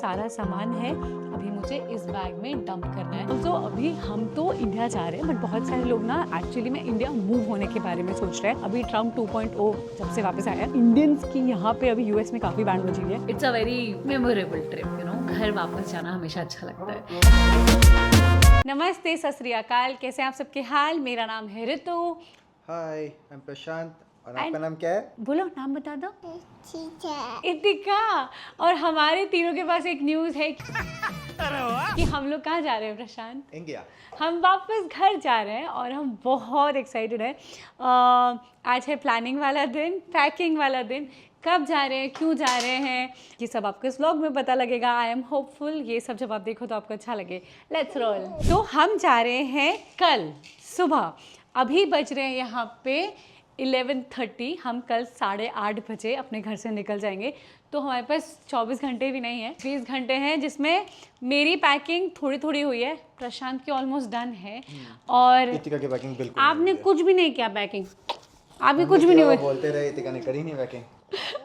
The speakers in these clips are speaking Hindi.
सारा सामान है, अभी मुझे इस बैग में डंप करना है। तो अभी हम तो इंडिया जा रहे हैं, बट बहुत सारे लोग ना एक्चुअली में इंडिया मूव होने के बारे में सोच रहे हैं। अभी ट्रम्प 2.0 जब से वापस आया, इंडियंस की यहाँ पे अभी यूएस में काफी बैंड बजी है। It's a very memorable trip, you know. घर वापस जाना हमेशा अच्छा लगता है। नमस्ते, सत श्री अकाल, कैसे हैं आप सबके हाल? मेरा नाम है ऋतु। हाय, आई एम प्रशांत। और आपका नाम क्या है? बोलो, नाम बता दो। इतिका। और हमारे तीनों के पास एक न्यूज़ है कि हम लोग कहाँ जा रहे हैं प्रशांत? इंडिया। हम वापस घर जा रहे हैं और हम बहुत एक्साइटेड हैं। आज है प्लानिंग वाला दिन, पैकिंग वाला दिन। कब जा रहे हैं, क्यों जा रहे हैं, ये सब आपको इस व्लॉग में पता लगेगा। आई एम होपफुल ये सब जब आप देखो तो आपको अच्छा लगे। Let's roll. तो हम जा रहे हैं कल सुबह। अभी बज रहे हैं यहाँ पे 11:30। हम कल 8:30 बजे अपने घर से निकल जाएंगे। तो हमारे पास 24 घंटे भी नहीं है, 20 घंटे हैं, जिसमें मेरी पैकिंग थोड़ी थोड़ी हुई है, प्रशांत की ऑलमोस्ट डन है। और इतिका की पैकिंग बिल्कुल आपने कुछ भी नहीं किया पैकिंग, आप भी कुछ भी नहीं हुई। बोलते रहे, इतिका ने करी नहीं पैकिंग।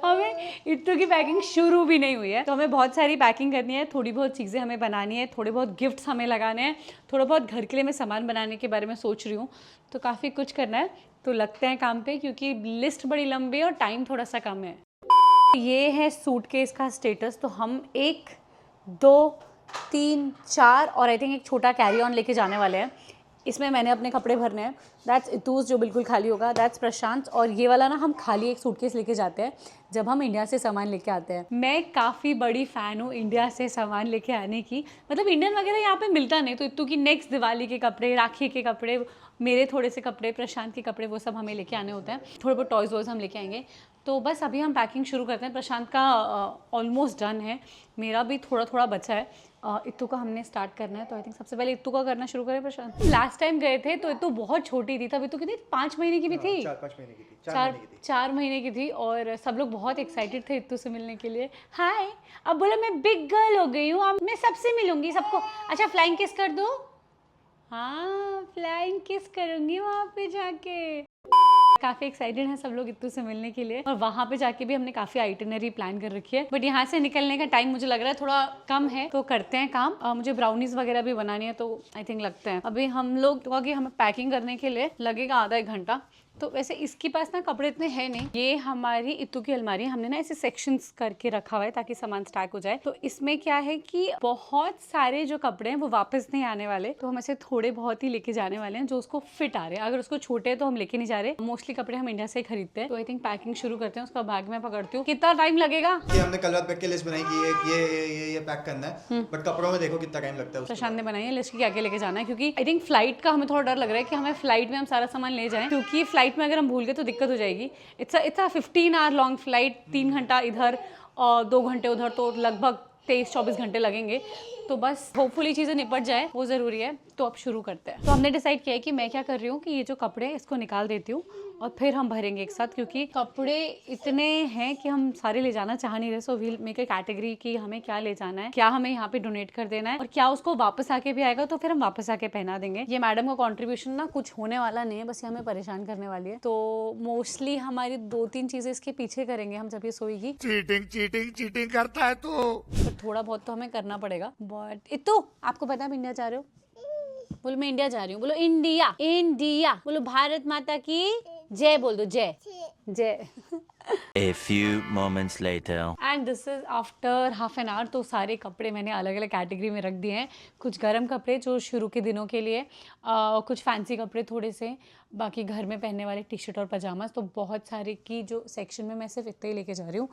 हमें इत्तू की पैकिंग शुरू भी नहीं हुई है। तो हमें बहुत सारी पैकिंग करनी है, थोड़ी बहुत चीज़ें हमें बनानी है, थोड़े बहुत गिफ्ट्स हमें लगाने हैं, थोड़ा बहुत घर के लिए मैं सामान बनाने के बारे में सोच रही हूँ। तो काफ़ी कुछ करना है, तो लगते हैं काम पे, क्योंकि लिस्ट बड़ी लंबी है और टाइम थोड़ा सा कम है। ये है सूटकेस का स्टेटस। तो हम 1, 2, 3, 4 और आई थिंक एक छोटा कैरी ऑन लेके जाने वाले हैं। इसमें मैंने अपने कपड़े भरने हैं। दैट्स इतूस जो बिल्कुल खाली होगा, दैट्स प्रशांत। और ये वाला ना हम खाली एक सूटकेस लेके जाते हैं जब हम इंडिया से सामान लेके आते हैं। मैं काफ़ी बड़ी फ़ैन हूँ इंडिया से सामान लेके आने की। मतलब इंडियन वगैरह यहाँ पे मिलता नहीं, तो इत्तू की नेक्स्ट दिवाली के कपड़े, राखी के कपड़े, मेरे थोड़े से कपड़े, प्रशांत के कपड़े, वो सब हमें लेके आने होते हैं। थोड़े बहुत टॉयज़ वॉयज़ हम लेके आएंगे। तो बस अभी हम पैकिंग शुरू करते हैं। प्रशांत का ऑलमोस्ट डन है, मेरा भी थोड़ा थोड़ा बचा है। इत्तू का हमने स्टार्ट करना है, तो आई थिंक सबसे पहले इत्तू का करना शुरू करें प्रशांत। लास्ट टाइम गए थे तो इत्तू बहुत छोटी थी, तब इत्तू कितनी 5 महीने की भी थी। 4-5 महीने की थी। 4 महीने की थी। और सब लोग बहुत एक्साइटेड थे इत्तू से मिलने के लिए। हाय, अब बोला मैं बिग गर्ल हो गई हूँ, अब मैं सबसे मिलूंगी, सबको। अच्छा, फ्लाइंग किस कर दो। हाँ, फ्लाइंग किस करूंगी वहाँ पे जाके। काफ़ी एक्साइटेड हैं सब लोग इत्तू से मिलने के लिए। और वहाँ पे जाके भी हमने काफ़ी आइटिनरी प्लान कर रखी है। बट यहाँ से निकलने का टाइम मुझे लग रहा है थोड़ा कम है, तो करते हैं काम। मुझे ब्राउनीज वगैरह भी बनानी है, तो आई थिंक लगते हैं अभी हम लोग तो कि हमें पैकिंग करने के लिए लगेगा आधा 1 घंटा। तो वैसे इसके पास ना कपड़े इतने हैं नहीं। ये हमारी इत्तू की अलमारी है, हमने ना ऐसे सेक्शंस करके रखा हुआ है ताकि सामान स्टैक हो जाए। तो इसमें क्या है कि बहुत सारे जो कपड़े हैं वो वापस नहीं आने वाले, तो हम ऐसे थोड़े बहुत ही लेके जाने वाले हैं जो उसको फिट आ रहे हैं। अगर उसको छोटे हैं तो हम लेके नहीं जा रहे, मोस्टली कपड़े हम इंडिया से खरीदते हैं। तो आई थिंक पैकिंग शुरू करते हैं। उसका बैग में पकड़ती हूँ। कितना टाइम लगेगा? ये हमने कल रात पैक की लिस्ट बनाई कि ये पैक करना है, बट कपड़ों में देखो कितना टाइम लगता है। प्रशांत ने बनाई है लिस्ट की, आगे लेके जाना है, क्योंकि आई थिंक फ्लाइट का हमें थोड़ा डर लग रहा है कि हमें फ्लाइट में हम सारा सामान ले जाएं, क्योंकि फ्लाइट में अगर हम भूल गए तो दिक्कत हो जाएगी। It's a 15 hour long flight, 3 घंटा इधर और 2 घंटे उधर, तो लगभग 23-24 घंटे लगेंगे। तो बस होपफुली चीज़ें निपट जाए, वो ज़रूरी है। तो अब शुरू करते हैं। तो हमने डिसाइड किया है कि मैं क्या कर रही हूँ कि ये जो कपड़े हैं इसको निकाल देती हूँ और फिर हम भरेंगे एक साथ, क्योंकि कपड़े इतने हैं कि हम सारे ले जाना चाह नहीं रहे। So we'll make a category कि हमें क्या ले जाना है, क्या हमें यहाँ पे डोनेट कर देना है, और क्या उसको वापस आके भी आएगा तो फिर हम वापस आके पहना देंगे। ये मैडम का कॉन्ट्रीब्यूशन ना कुछ होने वाला नहीं है, बस ये हमें परेशान करने वाली है। तो मोस्टली हमारी 2-3 चीजें इसके पीछे करेंगे हम जब ये सोएगी। चीटिंग करता है तो थोड़ा बहुत तो हमें करना पड़ेगा। बट इतो आपको पता है इंडिया जा रहे हो? बोलो मैं इंडिया जा रही हूँ। बोलो इंडिया, इंडिया। बोलो भारत माता की जय बोल दो, जय जय। A few moments later. And this is after half an hour. तो सारे कपड़े मैंने अलग अलग कैटेगरी में रख दिए हैं। कुछ गर्म कपड़े जो शुरू के दिनों के लिए, कुछ फैंसी कपड़े थोड़े से, बाकी घर में पहनने वाले टी शर्ट और पजामास। तो बहुत सारे की जो सेक्शन में मैं सिर्फ इतना ही लेके जा रही हूँ।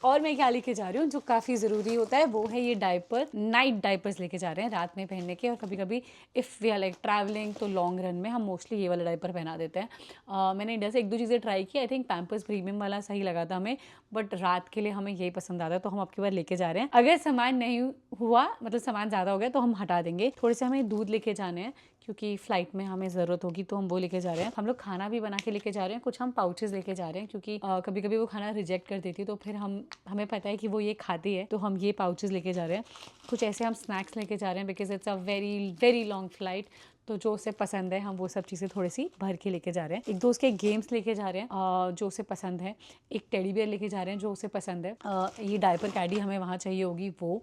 और मैं क्या लेके जा रही हूँ जो काफ़ी ज़रूरी होता है, वो है ये डायपर। नाइट डायपर्स लेके जा रहे हैं रात में पहनने के। और कभी कभी if we are like travelling तो लॉन्ग रन में हम मोस्टली ये वाला डायपर पहना देते हैं। मैंने इंडिया से 1-2 चीज़ें ट्राई की। आई थिंक पैम्पर्स प्रीमियम वाला सही लगा था हमें, बट रात के लिए हमें यही पसंद आता है, तो हम आपकी बार लेके जा रहे हैं। अगर सामान नहीं हुआ, मतलब सामान ज़्यादा हो गया, तो हम हटा देंगे। थोड़े से हमें दूध लेके जाने हैं, क्योंकि फ़्लाइट में हमें ज़रूरत होगी, तो हम वो लेके जा रहे हैं। हम लोग खाना भी बना के लेके जा रहे हैं। कुछ हम पाउचेस लेके जा रहे हैं, क्योंकि कभी कभी वो खाना रिजेक्ट कर देती है, तो फिर हमें पता है कि वो ये खाती है, तो हम ये पाउचेस लेके जा रहे हैं। कुछ ऐसे हम स्नैक्स लेके जा रहे हैं, because it's a very very long flight. तो जो उसे पसंद है हम वो सब चीज़ें थोड़ी सी भर के लेके जा रहे हैं। एक दोस्त के गेम्स लेके जा रहे हैं जो उसे पसंद है, एक टेडी बियर लेके जा रहे हैं जो उसे पसंद है, ये डायपर कैडी हमें वहाँ चाहिए होगी वो,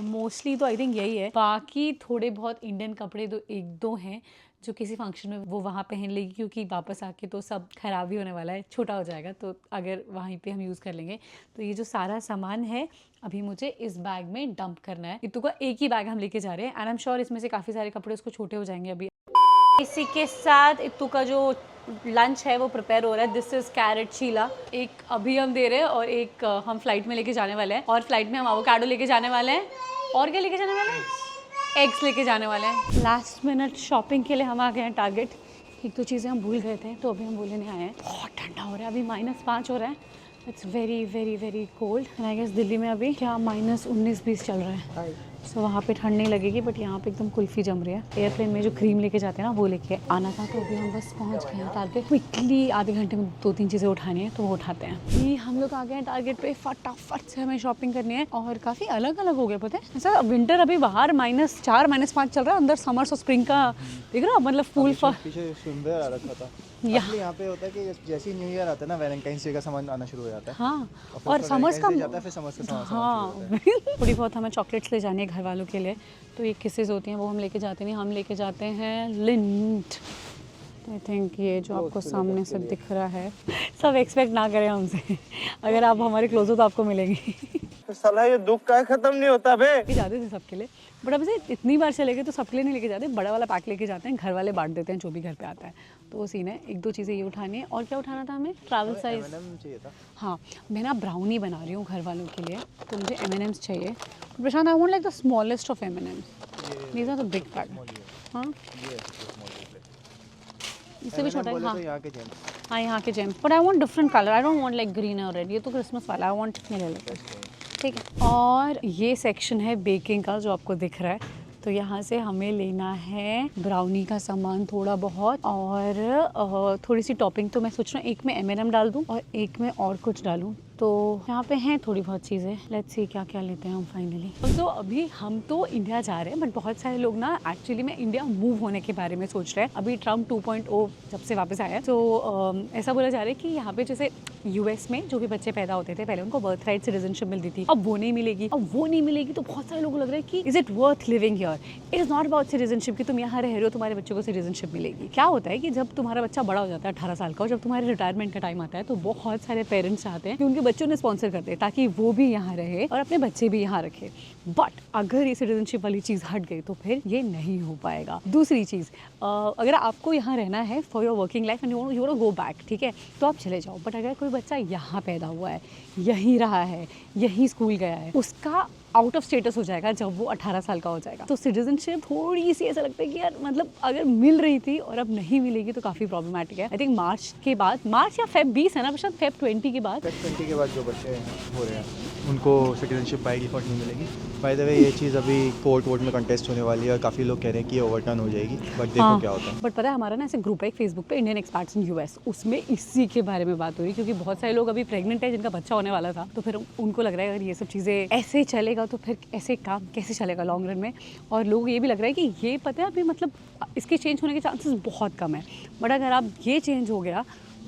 मोस्टली तो आई थिंक यही है। बाकी थोड़े बहुत इंडियन कपड़े एक दो हैं जो किसी फंक्शन में वो वहाँ पहन लेगी, क्योंकि वापस आके तो सब खराब ही होने वाला है, छोटा हो जाएगा, तो अगर वहीं पे हम यूज़ कर लेंगे। तो ये जो सारा सामान है अभी मुझे इस बैग में डंप करना है। इतू का एक ही बैग हम लेके जा रहे हैं एंड आई एम श्योर इसमें से काफ़ी सारे कपड़े उसको छोटे हो जाएंगे अभी। इसी के साथ इतू का जो लंच है वो प्रिपेयर हो रहा है। दिस इज कैरेट शीला, एक अभी हम दे रहे हैं और एक हम फ्लाइट में लेके जाने वाले हैं, और फ्लाइट में हम एवोकाडो लेके जाने वाले हैं, और क्या लेके जाने वाले हैं, एग्स लेके जाने वाले हैं। लास्ट मिनट शॉपिंग के लिए हम आ गए हैं टारगेट। एक दो चीज़ें हम भूल गए थे तो अभी हम भूलने नहीं आए हैं। बहुत ठंडा हो रहा है, अभी -5 हो रहा है, it's very very very cold and I guess Delhi में अभी क्या -19-20 चल रहा है। सो वहाँ पे ठंड नहीं लगेगी, बट यहाँ पे एकदम कुल्फ़ी जम रही है। एयरप्लेन में जो क्रीम लेके जाते हैं ना वो लेके आना था, तो अभी हम बस पहुँच गए हैं टारगेट। क्विकली आधे घंटे में 2-3 चीज़ें उठानी है तो वो उठाते हैं। ये हम लोग आ गए हैं टारगेट पे, फटाफट से हमें शॉपिंग करनी है और काफ़ी अलग अलग हो गया पता है। ऐसा विंटर अभी बाहर -4 -5 चल रहा है, अंदर समर्स और स्प्रिंग का दिख रहा, मतलब फुल पीछे सुंदर आ रखा था। यहाँ पे होता है कि जैसे ही न्यू ईयर आता है ना, वैलेंटाइंस डे का सामान आना शुरू हो जाता है। हाँ, और समर्स का जाता है, फिर समर्स का सामान हाँ थोड़ी बहुत हमें चॉकलेट्स ले जानी है घर वालों के लिए, तो ये किसेस होती हैं वो हम लेके जाते नहीं, हम लेके जाते हैं लिंट। आई थिंक ये जो आपको सामने से दिख रहा है, सब एक्सपेक्ट ना करें हमसे, अगर आप हमारे क्लोज हो तो आपको मिलेंगी। साला ये दुख का खत्म नहीं होता बे। जाते थे सबके लिए, बट अब से इतनी बार चले गए तो सबके लिए नहीं लेके जाते, बड़ा वाला पैक लेके जाते हैं, घर वाले बांट देते हैं जो भी घर पे आता है, तो वो सीन है। एक दो चीज़ें ये उठानी है, और क्या उठाना था हमें, ट्रैवल साइज चाहिए था। हाँ, मैं ना ब्राउनी बना रही हूँ घर वालों के लिए, तो मुझे M&M's चाहिए। Prashant, I want like the smallest of M&M's, these are the big pack. हाँ, इससे भी छोटा है। हाँ, हाँ यहाँ के Gems, but I want different colour, I don't want like green और रेड, ये तो क्रिसमस वाला, आई वांट ले लेते हैं, ठीक है। और ये सेक्शन है बेकिंग का जो आपको दिख रहा है, तो यहाँ से हमें लेना है ब्राउनी का सामान थोड़ा बहुत, और थोड़ी सी टॉपिंग। तो मैं सोच रहा हूँ एक में M&M डाल दूँ और एक में और कुछ डालूँ, तो यहाँ पे हैं थोड़ी बहुत चीज़ें, लेट्स सी क्या क्या लेते हैं हम फाइनली। तो अभी हम तो इंडिया जा रहे हैं, बट बहुत सारे लोग ना एक्चुअली में इंडिया मूव होने के बारे में सोच रहे हैं। अभी ट्रम्प 2.0 जब से वापस आया, तो ऐसा बोला जा रहा है कि यहाँ पे जैसे US में जो भी बच्चे पैदा होते थे पहले, उनको बर्थ राइट सिटीजनशिप मिलती थी, अब वो नहीं मिलेगी। अब वो नहीं मिलेगी तो बहुत सारे लोगों को लग रहा है कि is it worth living here, it is not about citizenship कि तुम यहाँ रह रहे हो तुम्हारे बच्चों को सिटीजनशिप मिलेगी। क्या होता है कि जब तुम्हारा बच्चा बड़ा हो जाता है 18 साल का, और जब तुम्हारे रिटायरमेंट का टाइम आता है, तो बहुत सारे पेरेंट्स चाहते हैं कि उनके बच्चों ने स्पॉन्सर कर दे ताकि वो भी यहाँ रहे और अपने बच्चे भी यहाँ रखे। बट अगर ये सिटीजनशिप वाली चीज़ हट गई तो फिर ये नहीं हो पाएगा। दूसरी चीज़, अगर आपको यहाँ रहना है for your working life and you want to go back, ठीक है, तो आप चले जाओ। बट अगर कोई बच्चा यहाँ पैदा हुआ है, यहीं रहा है, यहीं स्कूल गया है, उसका आउट ऑफ स्टेटस हो जाएगा जब वो 18 साल का हो जाएगा, तो सिटीजनशिप थोड़ी सी ऐसा लगता है कि यार मतलब अगर मिल रही थी और अब नहीं मिलेगी तो काफ़ी प्रॉब्लमेटिक है। आई थिंक मार्च के बाद, मार्च या Feb 20 है ना, शायद Feb 20 के बाद, Feb 20 के बाद जो बच्चे हो रहे हैं उनको सिटीजनशिप बाय डिफॉल्ट नहीं मिलेगी। बाय द वे ये चीज़ अभी कोर्ट में कंटेस्ट होने वाली है और काफ़ी लोग कह रहे हैं कि ये ओवरटर्न हो जाएगी, बट देखो क्या होता है। बट पता है हमारा ना ऐसे ग्रुप है एक फेसबुक पे, इंडियन एक्सपर्ट्स इन US, उसमें इसी के बारे में बात हो रही, क्योंकि बहुत सारे लोग अभी प्रेग्नेंट है जिनका बच्चा होने वाला था, तो फिर उनको लग रहा है अगर ये सब चीज़ें ऐसे चलेगा तो फिर ऐसे काम कैसे चलेगा लॉन्ग रन में। और लोगों को ये भी लग रहा है कि ये पता है अभी मतलब इसके चेंज होने के चांसेस बहुत कम है, बट अगर अब ये चेंज हो गया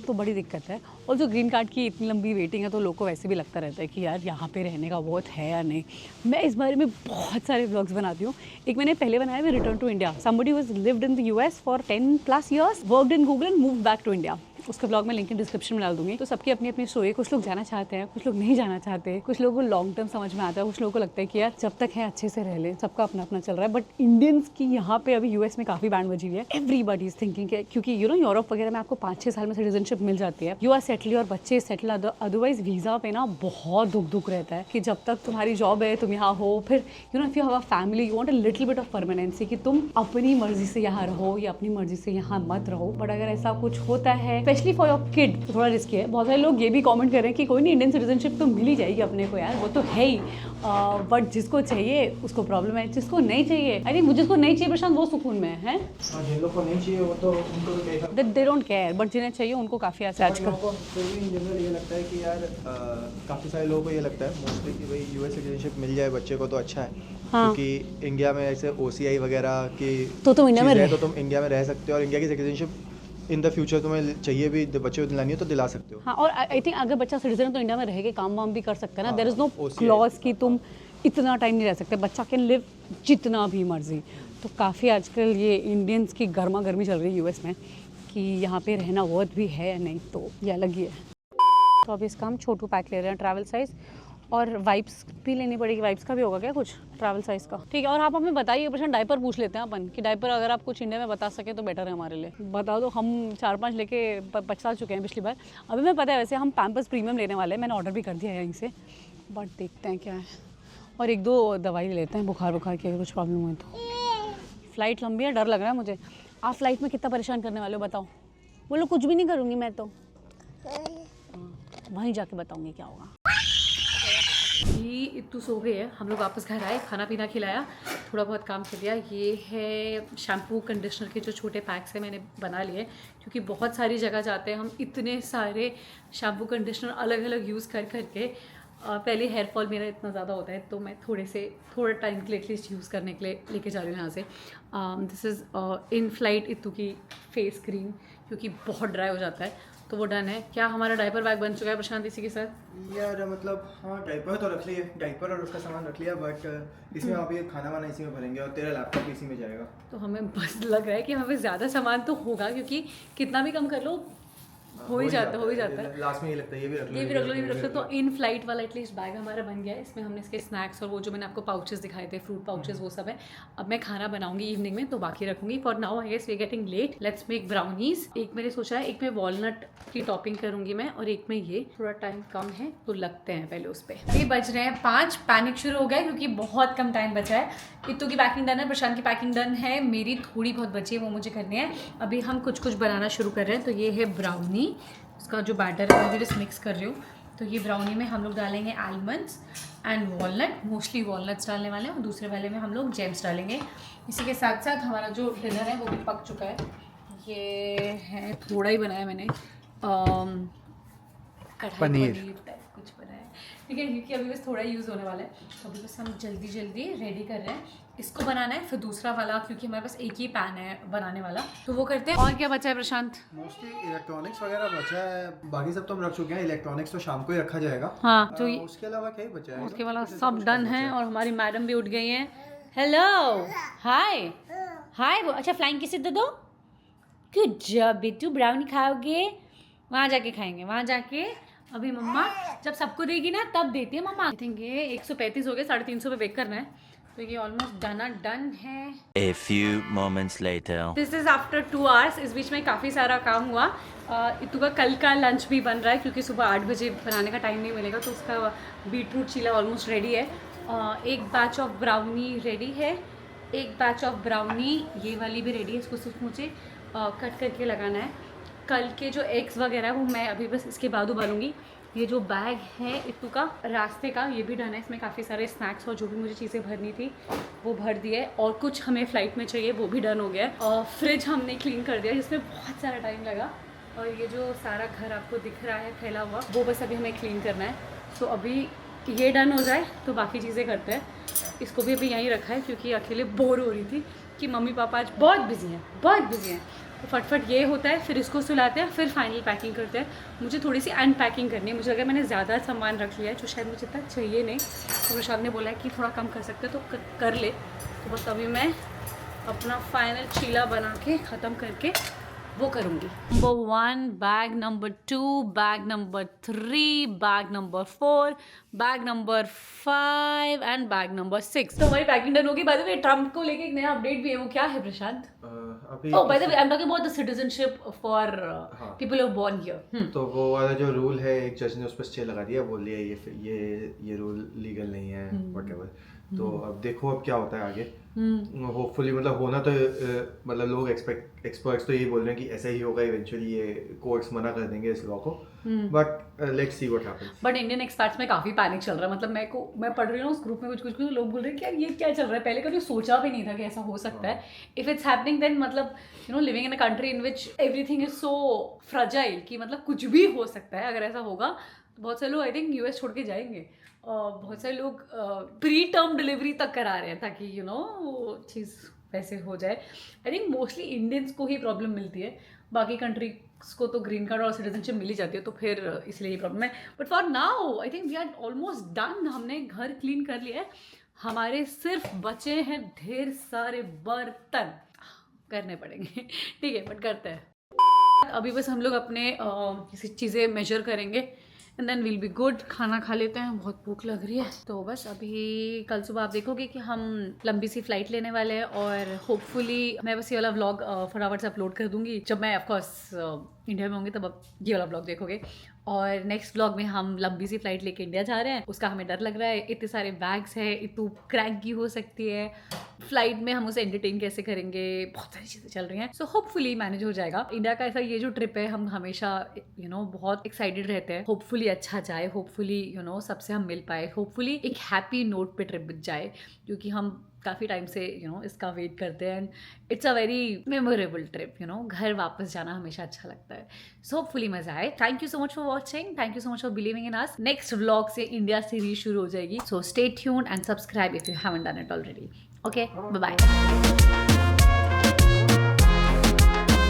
तो बड़ी दिक्कत है। और जो ग्रीन कार्ड की इतनी लंबी वेटिंग है, तो लोगों को वैसे भी लगता रहता है कि यार यहाँ पे रहने का बहुत है या नहीं। मैं इस बारे में बहुत सारे व्लॉग्स बनाती हूँ। एक मैंने पहले बनाया है return to India, somebody who has lived in the US फॉर 10+ years, worked in Google and moved back to India. उसका ब्लॉग मैं लिंक इन डिस्क्रिप्शन में डाल दूंगी। तो सबकी अपनी अपनी स्टोरी, कुछ लोग जाना चाहते हैं, कुछ लोग नहीं जाना चाहते, कुछ लोगों को लॉन्ग टर्म समझ में आता है, कुछ लोगों को लगता है कि यार जब तक है अच्छे से रह ले, सबका अपना अपना चल रहा है। बट इंडियंस की यहाँ पे अभी US में काफ़ी बैंड बजी हुई है। एवरीबडी इज थिंकिंग, क्योंकि यूरोप वगैरह में आपको 5-6 साल में सिटीजनशिप मिल जाती है, यू आर सेटल और बच्चे सेटल। अदरवाइज वीज़ा पे ना बहुत दुख रहता है कि जब तक तुम्हारी जॉब है तुम यहाँ हो, फिर if you have a family you want a little bit of permanency कि तुम अपनी मर्जी से यहाँ रहो या अपनी मर्जी से यहाँ मत रहो। बट अगर ऐसा कुछ होता है स्पेशली फॉर योर किड थोड़ा रिस्की है। बहुत सारे लोग ये भी कमेंट कर रहे हैं कि कोई नहीं, इंडियन सिटीजनशिप तो मिल ही जाएगी अपने को यार, वो तो है ही, बट जिसको चाहिए उसको प्रॉब्लम है, जिसको नहीं चाहिए आई थिंक जिसको नहीं चाहिए प्रशांत वो सुकून में है। जिन लोग को नहीं चाहिए वो तो उनको तो देखा दे डोंट केयर, बट जिन्हें चाहिए उनको काफ़ी आसान आजकल। लोगों को फिर भी इन जनरल ये लगता है कि यार काफ़ी सारे लोगों को ये लगता है मोस्टली कि भाई यूएस सिटीजनशिप मिल जाए बच्चे को तो अच्छा है। हाँ। क्योंकि इंडिया में ऐसे OCI वगैरह की तो तुम इंडिया में चीज़ें हैं, रह- तो तुम इंडिया में रह सकते हो और इंडिया की सिटीजनशिप इन द फ्यूचर तुम्हें चाहिए भी बच्चे को दिलानी है तो दिला सकते हो। हाँ, और आई थिंक अगर बच्चा सिटीजन है तो इंडिया में रह के काम वाम भी कर सकता है ना। There is no OCI clause कि तुम इतना टाइम नहीं रह सकते, बच्चा कैन लिव जितना भी मर्जी। तो काफ़ी आजकल ये इंडियंस की गर्मा गर्मी चल रही है यूएस में कि यहाँ पे रहना वर्थ भी है या नहीं, तो ये अलग ही है। तो अभी इसका हम छोटू पैक ले रहे हैं ट्रैवल साइज़, और वाइप्स भी लेनी पड़ेगी। वाइप्स का भी होगा क्या कुछ ट्रैवल साइज़ का? ठीक है। और आप हमें बताइए प्रशांत, डायपर पूछ लेते हैं अपन कि डायपर अगर आप कुछ इंडिया में बता सके तो बेटर है हमारे लिए। बता दो, हम 4-5 लेके पछता चुके हैं पिछली बार। अभी मैं पता है वैसे हम पैम्पर्स प्रीमियम लेने वाले हैं, मैंने ऑर्डर भी कर दिया है यहीं से, बट देखते हैं क्या है। और 1-2 दवाई ले लेते हैं बुखार की, अगर कुछ प्रॉब्लम हुई तो। फ़्लाइट लंबी है, डर लग रहा है मुझे। आप फ्लाइट में कितना परेशान करने वाले हो बताओ? बोलो कुछ भी नहीं करूँगी मैं तो, वहीं जाके बताऊँगी क्या होगा। ये इतू सो गए है, हम लोग वापस घर आए, खाना पीना खिलाया, थोड़ा बहुत काम कर दिया। ये है शैम्पू कंडीशनर के जो छोटे पैक्स हैं मैंने बना लिए, क्योंकि बहुत सारी जगह जाते हैं हम, इतने सारे शैम्पू कंडीशनर अलग अलग यूज़ कर करके पहले हेयर फॉल मेरा इतना ज़्यादा होता है, तो मैं थोड़ा टाइम के लिए एटलीस्ट यूज़ करने के लिए लेके जा रही हूँ यहाँ से। दिस इज़ इन फ्लाइट इतू की फेस क्रीम, क्योंकि बहुत ड्राई हो जाता है, तो वो डन है। क्या हमारा डायपर बैग बन चुका है प्रशांत इसी के साथ? यार मतलब हाँ, डायपर तो रख लिए, डायपर और उसका सामान रख लिया, बट इसमें अभी खाना वाना इसी में भरेंगे और तेरा लैपटॉप इसी में जाएगा। तो हमें बस लग रहा है कि हमें ज़्यादा सामान तो होगा, क्योंकि कितना भी कम कर लो हो ही जाता है। लास्ट में ये लगता है ये भी रख लो, ये भी रख लो। तो इन फ्लाइट वाला एटलीस्ट बैग हमारा बन गया है। इसमें हमने इसके स्नैक्स और वो जो मैंने आपको पाउचेस दिखाए थे, फ्रूट पाउचेस, वो सब है। अब मैं खाना बनाऊंगी इवनिंग में, तो बाकी रखूंगी। For now I guess we getting late, let's make brownies. एक मैंने सोचा है, एक में वॉलनट की टॉपिंग करूंगी मैं, और एक में ये। थोड़ा टाइम कम है तो लगते हैं पहले उस पर। अभी बज रहे हैं 5, पैनिक शुरू हो गया क्योंकि बहुत कम टाइम बचा है। इत्तू की पैकिंग डन है, प्रशांत की पैकिंग डन है, मेरी थोड़ी बहुत बची है वो मुझे करनी है। अभी हम कुछ बनाना शुरू कर रहे हैं। तो ये है ब्राउनी, उसका जो बैटर है मैं जस्ट मिक्स कर रही हूँ। तो ये ब्राउनी में हम लोग डालेंगे almonds and walnut, mostly walnuts डालने वाले हैं, और दूसरे वाले में हम लोग जेम्स डालेंगे। इसी के साथ साथ हमारा जो डिनर है वो भी पक चुका है। ये है, थोड़ा ही बनाया मैंने, कढ़ाई पनीर टाइप कुछ बनाया है, ठीक है, क्योंकि अभी बस थोड़ा यूज़ होने वाला है। तो अभी बस हम जल्दी रेडी कर रहे हैं। इसको बनाना है, फिर दूसरा वाला, क्योंकि हमारे पास एक ही पैन है बनाने वाला, तो वो करते हैं। और क्या बचा है प्रशांत? मोस्टली इलेक्ट्रॉनिक्स वगैरह बचा है, बाकी सब तो हम रख चुके हैं। इलेक्ट्रॉनिक्स तो शाम को ही रखा जाएगा। हाँ, तो उसके अलावा क्या ही बचा है? उसके वाला सब डन है, और हमारी मैडम भी उठ गई हैं। हेलो, हाय हाय। अच्छा, फ्लाइंग किस दे दो। गुड जॉब बेटू, ब्राउनी खाओगे? वहाँ जाके खाएंगे, वहाँ जाके। अभी मम्मा जब सबको देगी ना तब देती है मम्मा। आई थिंक ये 135 हो गए, 350 पे बेक करना है, तो ये ऑलमोस्ट डन है। A few moments later. This is after 2 hours। इस बीच में काफ़ी सारा काम हुआ। इतू का कल का लंच भी बन रहा है, क्योंकि सुबह 8 बजे बनाने का टाइम नहीं मिलेगा, तो उसका बीटरूट चीला ऑलमोस्ट रेडी है। एक बैच ऑफ ब्राउनी रेडी है, एक बैच ऑफ ब्राउनी ये वाली भी रेडी है। इसको सिर्फ मुझे कट करके लगाना है। कल के जो एग्स वगैरह वो मैं अभी बस इसके बाद उबालूंगी। ये जो बैग है इत्तू का रास्ते का, ये भी डन है। इसमें काफ़ी सारे स्नैक्स और जो भी मुझे चीज़ें भरनी थी वो भर दिया है, और कुछ हमें फ़्लाइट में चाहिए वो भी डन हो गया है। और फ्रिज हमने क्लीन कर दिया, जिसमें बहुत सारा टाइम लगा। और ये जो सारा घर आपको दिख रहा है फैला हुआ, वो बस अभी हमें क्लीन करना है। तो अभी ये डन हो जाए तो बाकी चीज़ें करते हैं। इसको भी अभी यहीं रखा है, क्योंकि अकेले बोर हो रही थी कि मम्मी पापा आज बहुत बिजी हैं। तो फटफट ये होता है, फिर इसको सुलाते हैं, फिर फाइनल पैकिंग करते हैं। मुझे थोड़ी सी अनपैकिंग करनी है। मुझे लगा मैंने ज़्यादा सामान रख लिया है, जो शायद मुझे इतना चाहिए नहीं। तो प्रशांत ने बोला है कि थोड़ा कम कर सकते तो कर ले। तो बस अभी मैं अपना फाइनल चीला बना के ख़त्म करके वो करूँगी। Number 1 bag, number 2 bag, number 3 bag, number 4 bag, number 5 and bag number 6। तो हमारी पैकिंग डन होगी। बाय द वे ट्रम्प को लेके एक नया अपडेट भी है, वो क्या है Prashant? Oh by the way I am talking about the citizenship for people who born here. तो वो वाला जो रूल है, एक जज ने उस पर स्टे लगा दिया, बोल दिया ये रूल लीगल नहीं है, व्हाटएवर। तो अब देखो अब क्या होता है आगे। होपफुली मतलब होना तो मतलब लोग एक्सपर्ट्स तो यही बोल रहे हैं कि ऐसा ही होगा इवेंचुअली, ये कोर्ट्स मना कर देंगे इस लॉ को, but let's see what happens. But Indian experts में काफ़ी पैनिक चल रहा है, मतलब मैं पढ़ रही हूँ उस ग्रुप में कुछ लोग बोल रहे हैं कि यार ये क्या चल रहा है, पहले कभी सोचा भी नहीं था कि ऐसा हो सकता है। इफ़ इट्स हैपनिंग देन मतलब living in a country in which everything is so fragile कि मतलब कुछ भी हो सकता है। अगर ऐसा होगा तो बहुत सारे लोग आई थिंक यूएस छोड़ के जाएंगे, बहुत सारे लोग प्री टर्म डिलीवरी तक करा रहे हैं ताकि वो चीज़ वैसे हो जाए। आई थिंक मोस्टली इंडियंस को ही प्रॉब्लम मिलती है, बाकी कंट्रीज को तो ग्रीन कार्ड और सिटीजनशिप मिल ही जाती है, तो फिर इसलिए ये प्रॉब्लम है। But for now I think we are almost done. हमने घर क्लीन कर लिया है, हमारे सिर्फ बचे हैं ढेर सारे बर्तन करने पड़ेंगे। ठीक है, बट करते हैं। अभी बस हम लोग अपने किसी चीज़ें मेजर करेंगे and then will be good. खाना खा लेते हैं, बहुत भूख लग रही है। तो बस अभी कल सुबह आप देखोगे कि हम लंबी सी फ्लाइट लेने वाले हैं और होपफुली मैं बस ये वाला व्लॉग फटाफट से अपलोड कर दूंगी जब मैं ऑफकोर्स इंडिया में होंगी, तब आप ये वाला व्लॉग देखोगे। और नेक्स्ट व्लॉग में हम लंबी सी फ्लाइट लेके इंडिया जा रहे हैं, उसका हमें डर लग रहा है, इतने सारे बैग्स हैं, इतनी क्रैंकी हो सकती है फ्लाइट में, हम उसे एंटरटेन कैसे करेंगे, बहुत सारी चीज़ें चल रही हैं। सो होपफुली मैनेज हो जाएगा। इंडिया का ऐसा ये जो ट्रिप है, हम हमेशा बहुत एक्साइटेड रहते हैं, होपफुली अच्छा जाए, होपफुली सबसे हम मिल पाए, होपफुली एक हैप्पी नोट पे ट्रिप जाए, क्योंकि हम काफ़ी टाइम से इसका वेट करते हैं and it's a very memorable trip. घर वापस जाना हमेशा अच्छा लगता है। सो होपफुली मजा आए। Thank you so much for watching, thank you so much for believing in us. Next vlog से इंडिया सीरीज शुरू हो जाएगी, so stay tuned and subscribe if you haven't done it already. Okay, bye bye.